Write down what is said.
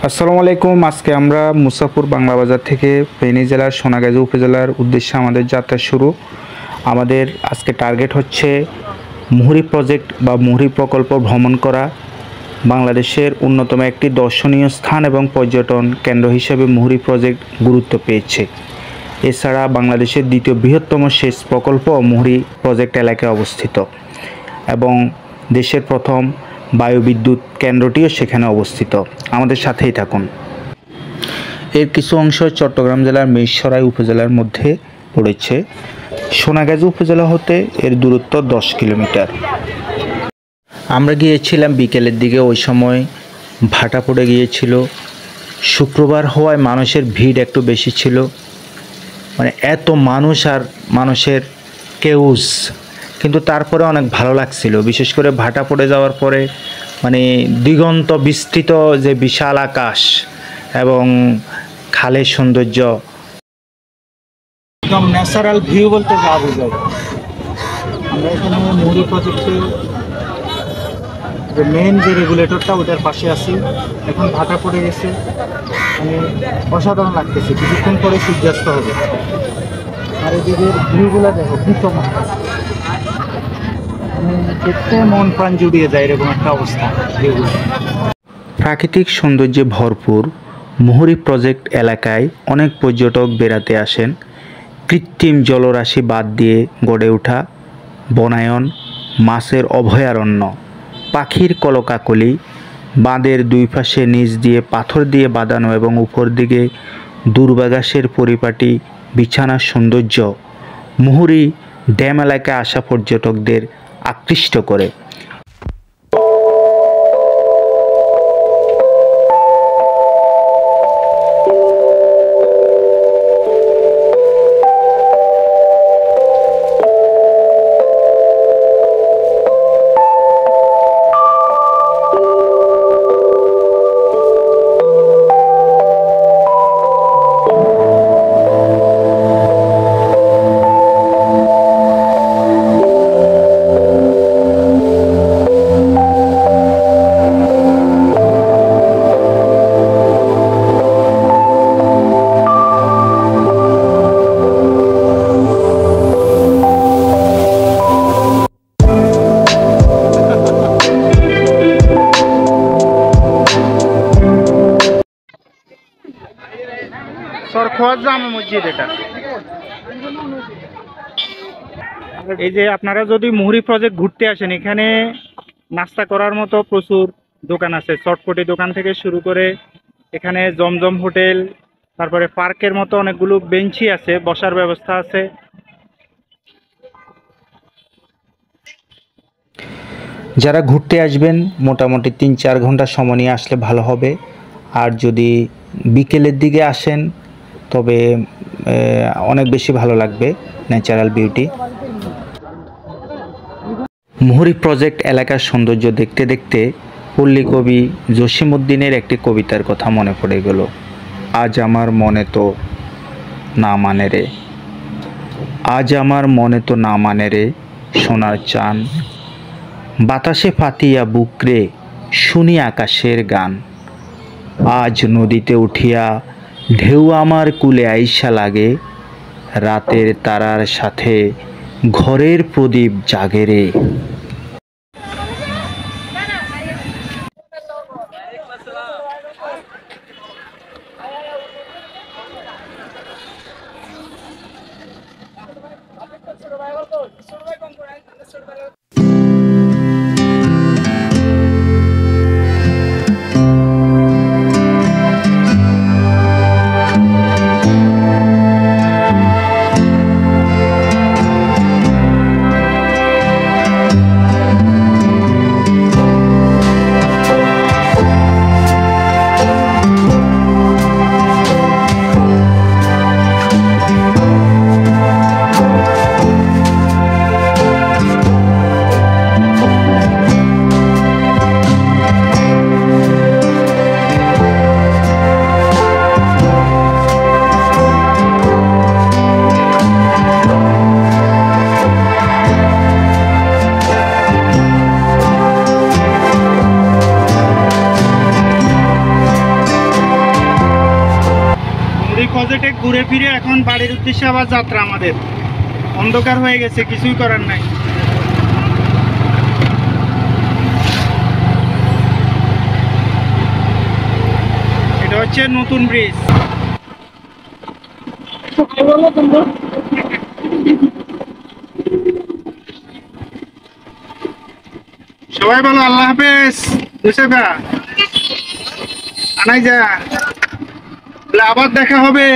আসসালামু আলাইকুম। আজকে আমরা মুসাফর বাংলা বাজার থেকে ফেনী জেলার সোনাগাজী উপজেলার উদ্দেশ্যে আমাদের যাত্রা শুরু। আমাদের আজকে টার্গেট হচ্ছে মুহুরী প্রজেক্ট বা মুহুরী প্রকল্প ভ্রমণ করা। বাংলাদেশের অন্যতম একটি দর্শনীয় স্থান এবং পর্যটন কেন্দ্র হিসেবে মুহুরী প্রজেক্ট গুরুত্ব পেয়েছে। এছাড়া বাংলাদেশের দ্বিতীয় বৃহত্তম সেচ প্রকল্প মুহুরী প্রজেক্ট এলাকায় অবস্থিত এবং দেশের প্রথম বায়ুবিদ্যুৎ কেন্দ্রটিও সেখানে অবস্থিত। আমাদের সাথেই থাকুন। এর কিছু অংশ চট্টগ্রাম জেলার মীরসরাই উপজেলার মধ্যে পড়েছে। সোনাগাজী উপজেলা হতে এর দূরত্ব 10 কিলোমিটার। আমরা গিয়েছিলাম বিকেলের দিকে, ওই সময় ভাটা পড়ে গিয়েছিল। শুক্রবার হওয়ায় মানুষের ভিড় একটু বেশি ছিল, মানে এত মানুষ আর মানুষের কেউস, কিন্তু তারপরে অনেক ভালো লাগছিল। বিশেষ করে ভাটা পড়ে যাওয়ার পরে মানে দিগন্ত বিস্তৃত যে বিশাল আকাশ এবং খালের সৌন্দর্য, একদম ন্যাচারাল ভিউ বলতে যা বোঝায়। আমরা এখানে মুহুরী প্রজেক্টে যে মেইন যে রেগুলেটরটা ওটার পাশে আছি। এখন ভাটা পড়ে গেছে, মানে অসাধারণ লাগতেছে। কিছুক্ষণ পরে সূর্যাস্ত হবে। আর এদিকে ভিউগুলো দেখো কি চমৎকার, দেখতে মন প্রাণ জুড়িয়ে যায় এরকম একটা অবস্থা ভিউগুলো। প্রাকৃতিক সৌন্দর্যে ভরপুর মুহুরী প্রজেক্ট এলাকায় অনেক পর্যটক বেড়াতে আসেন। কৃত্রিম জলরাশি বাদ দিয়ে গড়ে ওঠা বনায়ন, মাছের অভয়ারণ্য, পাখির কলকাকলি, বাঁধের দুই পাশে নিচ দিয়ে পাথর দিয়ে বাঁধানো এবং উপর দিকে দুর্বাঘাসের পরিপাটি বিছানার সৌন্দর্য মুহুরী ড্যাম এলাকায় আসা পর্যটকদের আকৃষ্ট করে। জামা মসজিদ এটা। এই যে আপনারা যদি মুহুরী প্রজেক্ট ঘুরতে আসেন, এখানে নাস্তা করার মতো প্রচুর দোকান আছে। চটপটি দোকান থেকে শুরু করে এখানে জমজম হোটেল, তারপরে পার্কের মতো অনেকগুলো বেঞ্চি আছে, বসার ব্যবস্থা আছে। যারা ঘুরতে আসবেন মোটামুটি 3-4 ঘন্টা সময় নিয়ে আসলে ভালো হবে। আর যদি বিকেলের দিকে আসেন তবে অনেক বেশি ভালো লাগবে ন্যাচারাল বিউটি। মুহুরী প্রজেক্ট এলাকার সৌন্দর্য দেখতে দেখতে পল্লী কবি জসিমউদ্দিনের একটি কবিতার কথা মনে পড়ে গেল। আজ আমার মনে তো না মানে রে, আজ আমার মনে তো না মানে রে, সোনার চান বাতাসে পাতিয়া বুকরে, শুনি আকাশের গান। আজ নদীতে উঠিয়া ঢেউ আমার কুলে আইসা লাগে, রাতের তারার সাথে ঘরের প্রদীপ জাগে রে। এই প্রজেক্টে ঘুরে ফিরে এখন বাড়ির উদ্দেশ্যে আবার যাত্রা আমাদের। অন্ধকার হয়ে গেছে, কিছুই করার নাই। এটা হচ্ছে নতুন ব্রিজ। সবাই বলো আল্লাহ হাফেজ। বুঝেবা আনাই যা, আবার দেখা হবে।